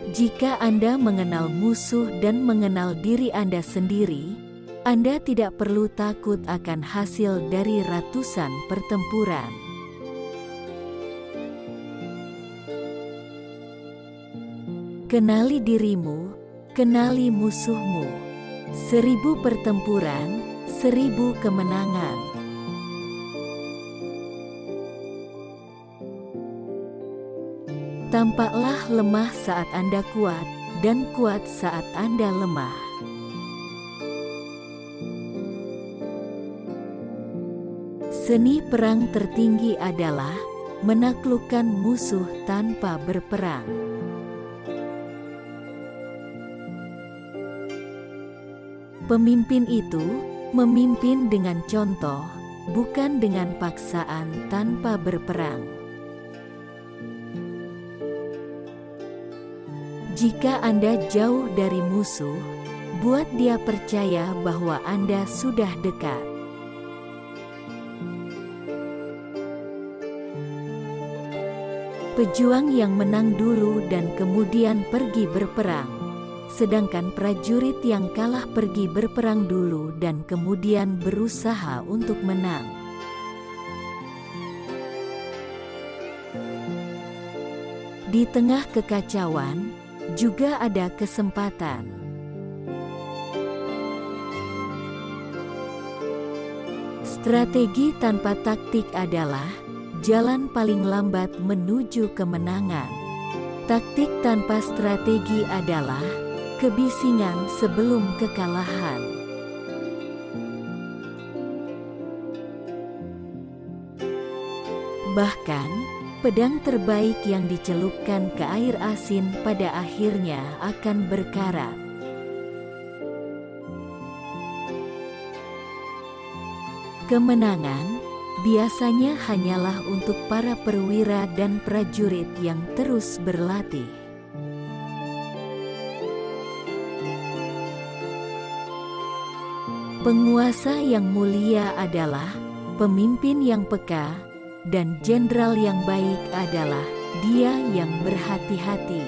Jika Anda mengenal musuh dan mengenal diri Anda sendiri, Anda tidak perlu takut akan hasil dari ratusan pertempuran. Kenali dirimu, kenali musuhmu. 1000 pertempuran, 1000 kemenangan. Tampaklah lemah saat Anda kuat, dan kuat saat Anda lemah. Seni perang tertinggi adalah menaklukkan musuh tanpa berperang. Pemimpin itu memimpin dengan contoh, bukan dengan paksaan tanpa berperang. Jika Anda jauh dari musuh, buat dia percaya bahwa Anda sudah dekat. Pejuang yang menang dulu dan kemudian pergi berperang, sedangkan prajurit yang kalah pergi berperang dulu dan kemudian berusaha untuk menang. Di tengah kekacauan, juga ada kesempatan. Strategi tanpa taktik adalah jalan paling lambat menuju kemenangan. Taktik tanpa strategi adalah kebisingan sebelum kekalahan. Bahkan, pedang terbaik yang dicelupkan ke air asin pada akhirnya akan berkarat. Kemenangan biasanya hanyalah untuk para perwira dan prajurit yang terus berlatih. Penguasa yang mulia adalah pemimpin yang peka, dan jenderal yang baik adalah dia yang berhati-hati.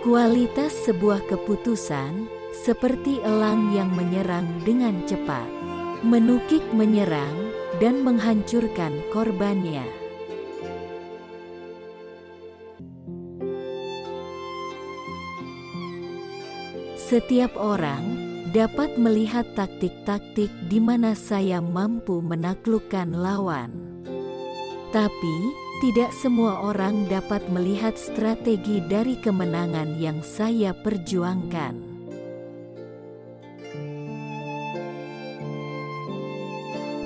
Kualitas sebuah keputusan seperti elang yang menyerang dengan cepat, menukik menyerang dan menghancurkan korbannya. Setiap orang dapat melihat taktik-taktik di mana saya mampu menaklukkan lawan. Tapi, tidak semua orang dapat melihat strategi dari kemenangan yang saya perjuangkan.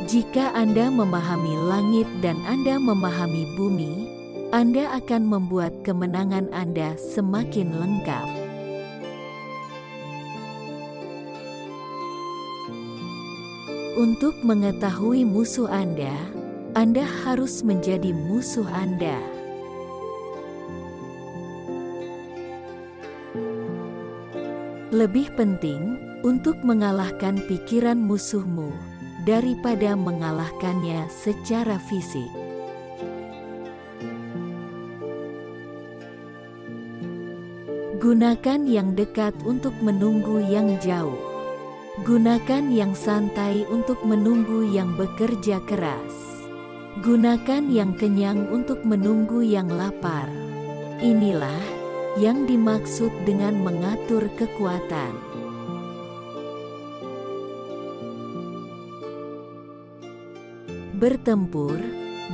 Jika Anda memahami langit dan Anda memahami bumi, Anda akan membuat kemenangan Anda semakin lengkap. Untuk mengetahui musuh Anda harus menjadi musuh Anda. Lebih penting untuk mengalahkan pikiran musuhmu daripada mengalahkannya secara fisik. Gunakan yang dekat untuk menunggu yang jauh. Gunakan yang santai untuk menunggu yang bekerja keras. Gunakan yang kenyang untuk menunggu yang lapar. Inilah yang dimaksud dengan mengatur kekuatan. Bertempur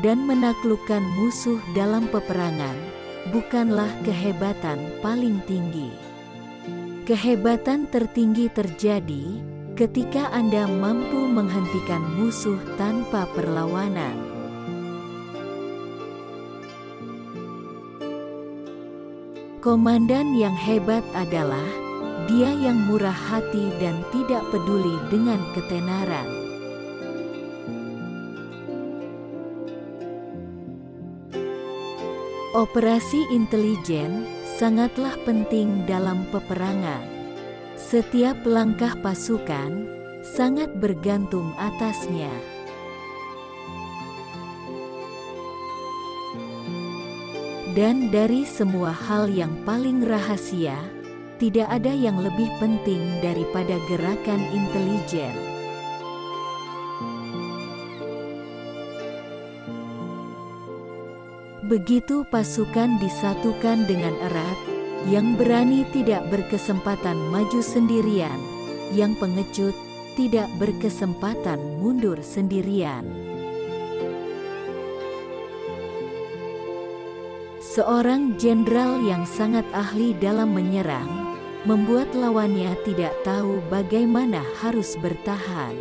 dan menaklukkan musuh dalam peperangan bukanlah kehebatan paling tinggi. Kehebatan tertinggi terjadi ketika Anda mampu menghentikan musuh tanpa perlawanan. Komandan yang hebat adalah dia yang murah hati dan tidak peduli dengan ketenaran. Operasi intelijen sangatlah penting dalam peperangan. Setiap langkah pasukan, sangat bergantung atasnya. Dan dari semua hal yang paling rahasia, tidak ada yang lebih penting daripada gerakan intelijen. Begitu pasukan disatukan dengan erat, yang berani tidak berkesempatan maju sendirian, yang pengecut tidak berkesempatan mundur sendirian. Seorang jenderal yang sangat ahli dalam menyerang, membuat lawannya tidak tahu bagaimana harus bertahan.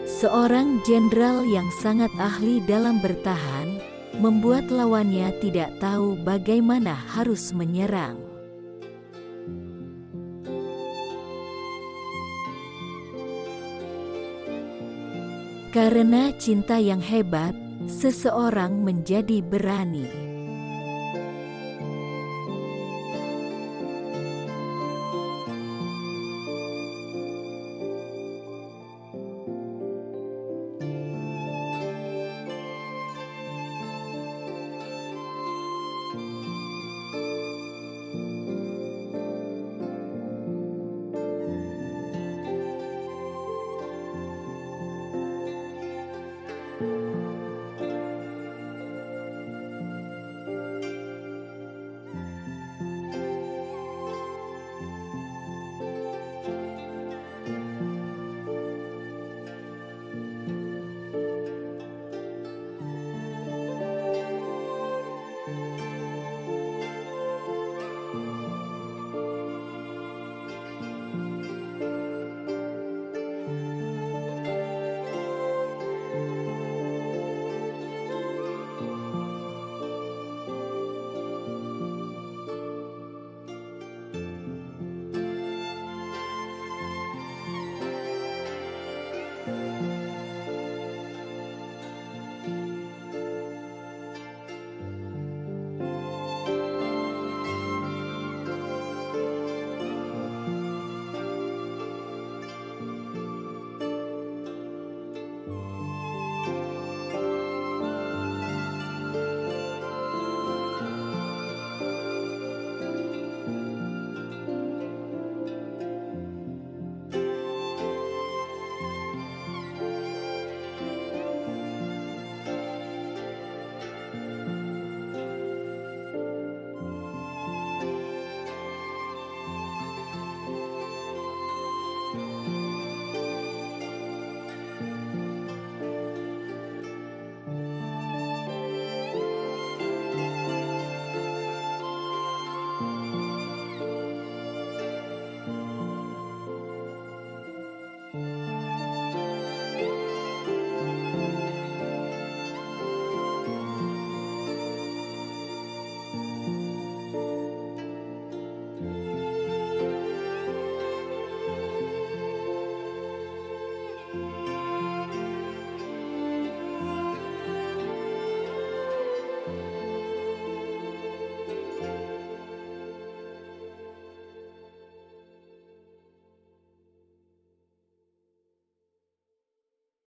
Seorang jenderal yang sangat ahli dalam bertahan, membuat lawannya tidak tahu bagaimana harus menyerang. Karena cinta yang hebat, seseorang menjadi berani.